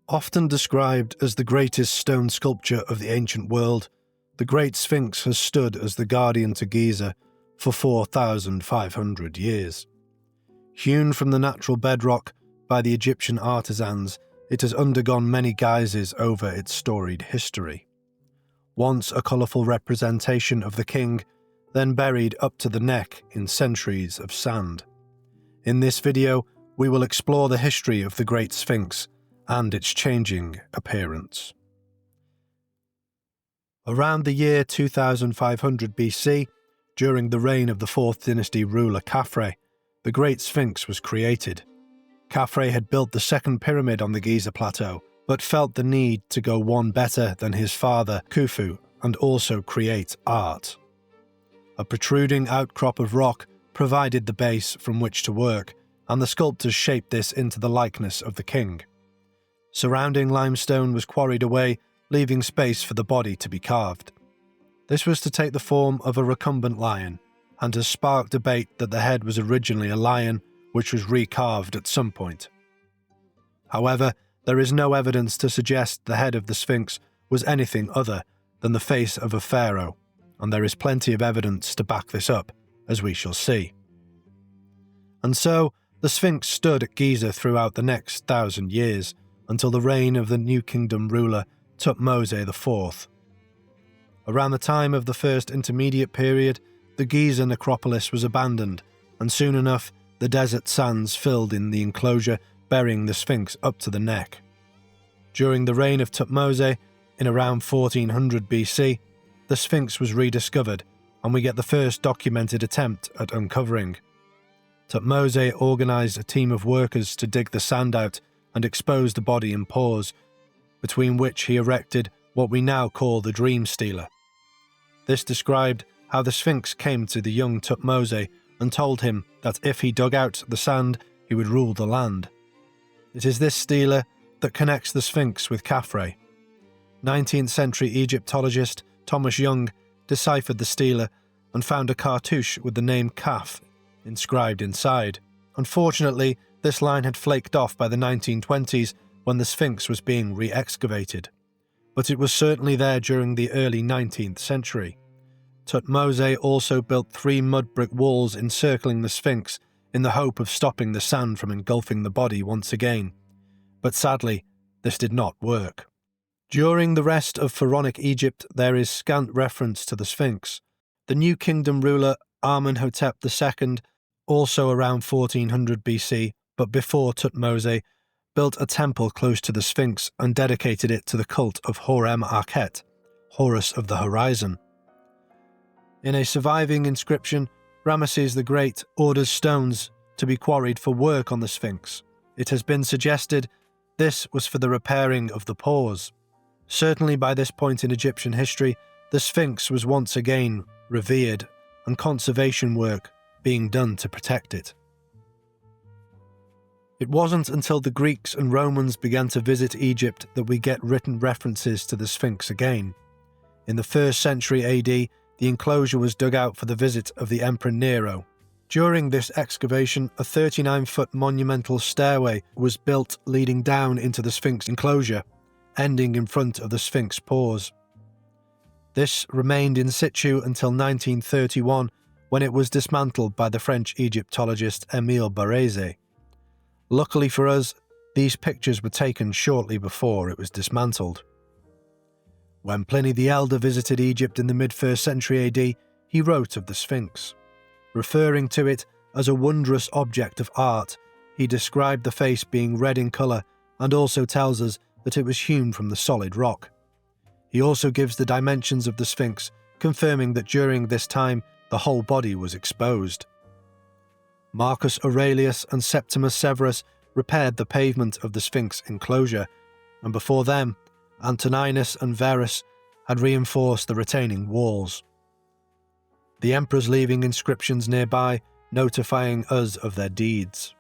Often described as the greatest stone sculpture of the ancient world, the Great Sphinx has stood as the guardian to Giza for 4,500 years. Hewn from the natural bedrock by the Egyptian artisans, it has undergone many guises over its storied history. Once a colourful representation of the king, then buried up to the neck in centuries of sand. In this video, we will explore the history of the Great Sphinx and its changing appearance. Around the year 2500 BC, during the reign of the 4th dynasty ruler Khafre, the Great Sphinx was created. Khafre had built the second pyramid on the Giza plateau, but felt the need to go one better than his father Khufu and also create art. A protruding outcrop of rock provided the base from which to work, and the sculptors shaped this into the likeness of the king. Surrounding limestone was quarried away, leaving space for the body to be carved. This was to take the form of a recumbent lion, and has sparked debate that the head was originally a lion, which was recarved at some point. However, there is no evidence to suggest the head of the Sphinx was anything other than the face of a pharaoh, and there is plenty of evidence to back this up, as we shall see. And so, the Sphinx stood at Giza throughout the next 1,000 years, until the reign of the New Kingdom ruler Thutmose IV. Around the time of the First Intermediate Period, the Giza necropolis was abandoned, and soon enough the desert sands filled in the enclosure, burying the Sphinx up to the neck. During the reign of Thutmose, in around 1400 BC, the Sphinx was rediscovered, and we get the first documented attempt at uncovering. Thutmose organised a team of workers to dig the sand out and expose the body in pores, between which he erected what we now call the Dream Stele. This described how the Sphinx came to the young Thutmose and told him that if he dug out the sand, he would rule the land. It is this stele that connects the Sphinx with Khafre. 19th century Egyptologist Thomas Young deciphered the stele and found a cartouche with the name Kaf inscribed inside. Unfortunately, this line had flaked off by the 1920s when the Sphinx was being re-excavated, but it was certainly there during the early 19th century. Thutmose also built 3 mud brick walls encircling the Sphinx in the hope of stopping the sand from engulfing the body once again, but sadly, this did not work. During the rest of Pharaonic Egypt, there is scant reference to the Sphinx. The New Kingdom ruler Amenhotep II, also around 1400 BC, but before Thutmose, built a temple close to the Sphinx and dedicated it to the cult of Horem-Akhet, Horus of the Horizon. In a surviving inscription, Ramesses the Great orders stones to be quarried for work on the Sphinx. It has been suggested this was for the repairing of the pores. Certainly by this point in Egyptian history, the Sphinx was once again revered and conservation work being done to protect it. It wasn't until the Greeks and Romans began to visit Egypt that we get written references to the Sphinx again. In the 1st century AD, the enclosure was dug out for the visit of the Emperor Nero. During this excavation, a 39-foot monumental stairway was built leading down into the Sphinx enclosure, ending in front of the Sphinx pores. This remained in situ until 1931, when it was dismantled by the French Egyptologist Émile Barrésé. Luckily for us, these pictures were taken shortly before it was dismantled. When Pliny the Elder visited Egypt in the mid-1st century AD, he wrote of the Sphinx. Referring to it as a wondrous object of art, he described the face being red in colour and also tells us that it was hewn from the solid rock. He also gives the dimensions of the Sphinx, confirming that during this time the whole body was exposed. Marcus Aurelius and Septimus Severus repaired the pavement of the Sphinx enclosure, and before them, Antoninus and Verus had reinforced the retaining walls. The emperors leaving inscriptions nearby, notifying us of their deeds.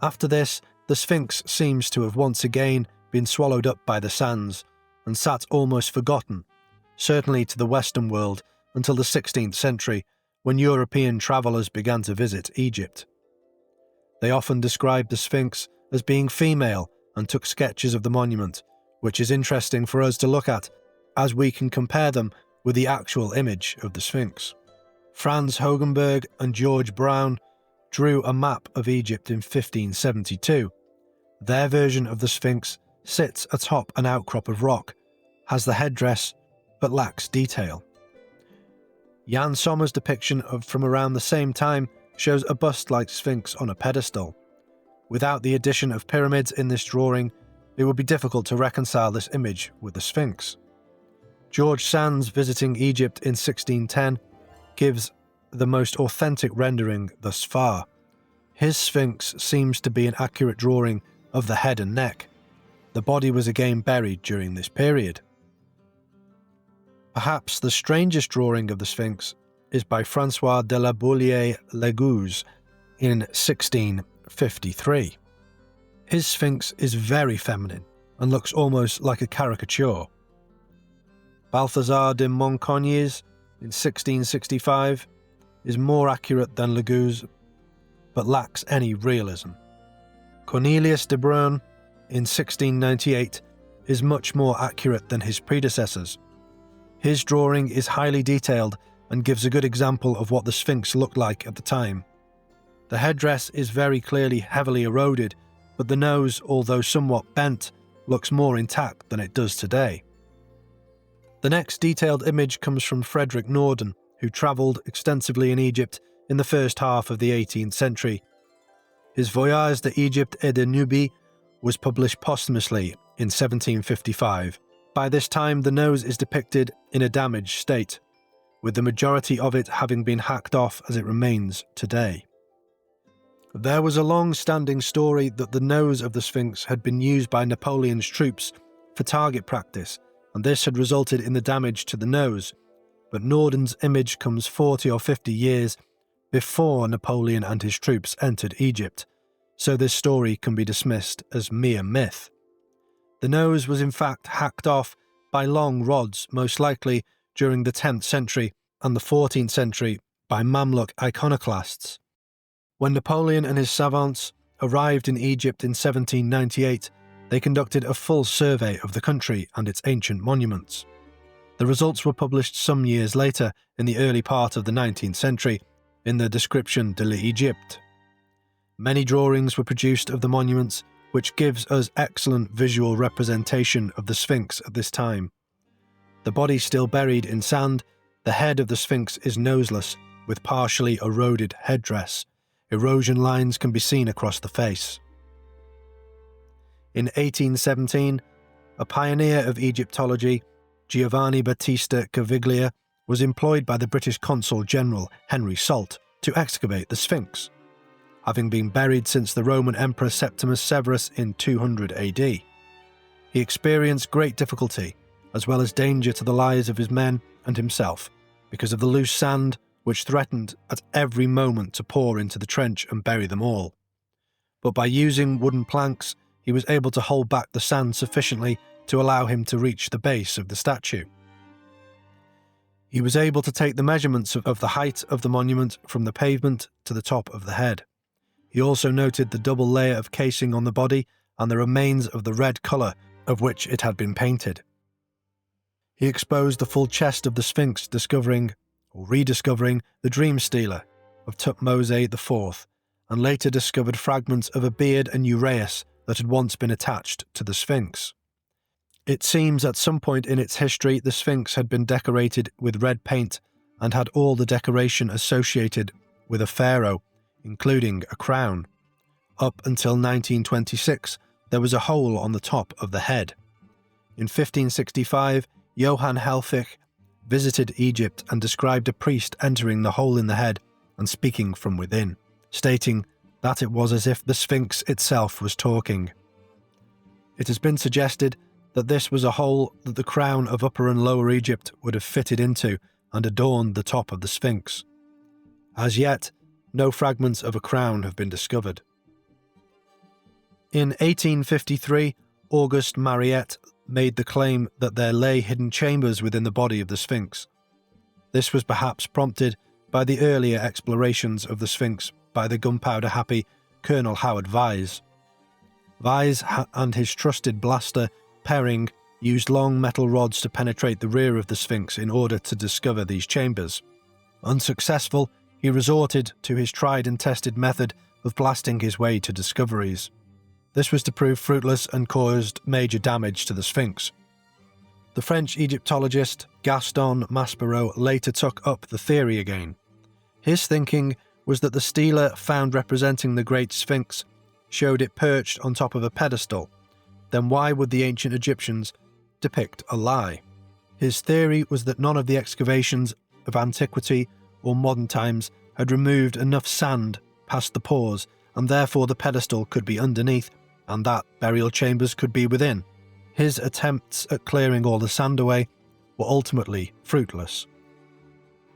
After this, the Sphinx seems to have once again been swallowed up by the sands, and sat almost forgotten, certainly to the Western world, until the 16th century, when European travellers began to visit Egypt. They often described the Sphinx as being female and took sketches of the monument, which is interesting for us to look at, as we can compare them with the actual image of the Sphinx. Franz Hogenberg and George Brown drew a map of Egypt in 1572. Their version of the Sphinx sits atop an outcrop of rock, has the headdress, but lacks detail. Jan Sommer's depiction from around the same time shows a bust-like Sphinx on a pedestal. Without the addition of pyramids in this drawing, it would be difficult to reconcile this image with the Sphinx. George Sand's visiting Egypt in 1610 gives the most authentic rendering thus far. His Sphinx seems to be an accurate drawing of the head and neck. The body was again buried during this period. Perhaps the strangest drawing of the Sphinx is by Francois de la Bouillier-Legouze in 1653. His Sphinx is very feminine and looks almost like a caricature. Balthazar de Montcogni's in 1665 is more accurate than Legouze, but lacks any realism. Cornelius de Bruyn in 1698 is much more accurate than his predecessors. His drawing is highly detailed and gives a good example of what the Sphinx looked like at the time. The headdress is very clearly heavily eroded, but the nose, although somewhat bent, looks more intact than it does today. The next detailed image comes from Frederick Norden, who travelled extensively in Egypt in the first half of the 18th century. His Voyage d'Egypte et de Nubie was published posthumously in 1755. By this time, the nose is depicted in a damaged state, with the majority of it having been hacked off as it remains today. There was a long-standing story that the nose of the Sphinx had been used by Napoleon's troops for target practice, and this had resulted in the damage to the nose, but Norden's image comes 40 or 50 years before Napoleon and his troops entered Egypt, so this story can be dismissed as mere myth. The nose was in fact hacked off by long rods, most likely during the 10th century and the 14th century by Mamluk iconoclasts. When Napoleon and his savants arrived in Egypt in 1798, they conducted a full survey of the country and its ancient monuments. The results were published some years later in the early part of the 19th century in the Description de l'Egypte. Many drawings were produced of the monuments, which gives us excellent visual representation of the Sphinx at this time. The body still buried in sand, the head of the Sphinx is noseless, with partially eroded headdress. Erosion lines can be seen across the face. In 1817, a pioneer of Egyptology, Giovanni Battista Caviglia, was employed by the British Consul General Henry Salt to excavate the Sphinx, having been buried since the Roman Emperor Septimus Severus in 200 AD. He experienced great difficulty, as well as danger to the lives of his men and himself, because of the loose sand which threatened at every moment to pour into the trench and bury them all. But by using wooden planks, he was able to hold back the sand sufficiently to allow him to reach the base of the statue. He was able to take the measurements of the height of the monument from the pavement to the top of the head. He also noted the double layer of casing on the body and the remains of the red colour of which it had been painted. He exposed the full chest of the Sphinx, discovering or rediscovering the dream Stele of Thutmose IV, and later discovered fragments of a beard and uraeus that had once been attached to the Sphinx. It seems at some point in its history the Sphinx had been decorated with red paint and had all the decoration associated with a pharaoh, including a crown. Up until 1926, there was a hole on the top of the head. In 1565, Johann Helffich visited Egypt and described a priest entering the hole in the head and speaking from within, stating that it was as if the Sphinx itself was talking. It has been suggested that this was a hole that the crown of Upper and Lower Egypt would have fitted into and adorned the top of the Sphinx. As yet, no fragments of a crown have been discovered. In 1853, Auguste Mariette made the claim that there lay hidden chambers within the body of the Sphinx. This was perhaps prompted by the earlier explorations of the Sphinx by the gunpowder-happy Colonel Howard Vyse. Vyse and his trusted blaster, Perring, used long metal rods to penetrate the rear of the Sphinx in order to discover these chambers. Unsuccessful, he resorted to his tried and tested method of blasting his way to discoveries. This was to prove fruitless and caused major damage to the Sphinx. The French Egyptologist Gaston Maspero later took up the theory again. His thinking was that the stele found representing the Great Sphinx showed it perched on top of a pedestal. Then why would the ancient Egyptians depict a lie? His theory was that none of the excavations of antiquity or modern times had removed enough sand past the pores, and therefore the pedestal could be underneath and that burial chambers could be within. His attempts at clearing all the sand away were ultimately fruitless.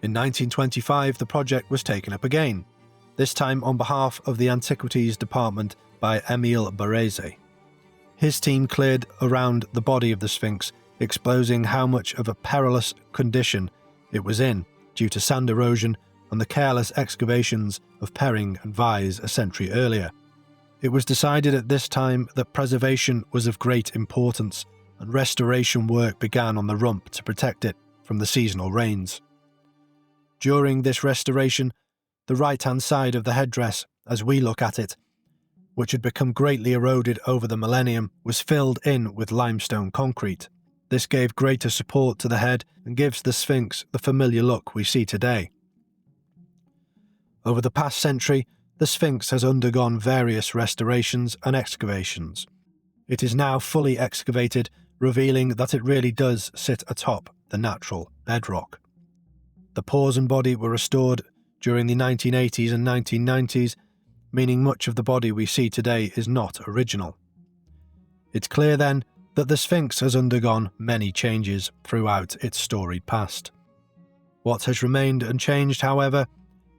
In 1925, the project was taken up again, this time on behalf of the Antiquities Department by Émile Barrese. His team cleared around the body of the Sphinx, exposing how much of a perilous condition it was in due to sand erosion and the careless excavations of Perring and Vyse a century earlier. It was decided at this time that preservation was of great importance, and restoration work began on the rump to protect it from the seasonal rains. During this restoration, the right-hand side of the headdress, as we look at it, which had become greatly eroded over the millennium, was filled in with limestone concrete. This gave greater support to the head and gives the Sphinx the familiar look we see today. Over the past century, the Sphinx has undergone various restorations and excavations. It is now fully excavated, revealing that it really does sit atop the natural bedrock. The pores and body were restored during the 1980s and 1990s, meaning much of the body we see today is not original. It's clear then that the Sphinx has undergone many changes throughout its storied past. What has remained unchanged, however,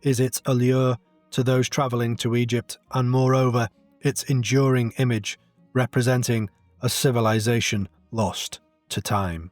is its allure to those travelling to Egypt, and moreover, its enduring image representing a civilization lost to time.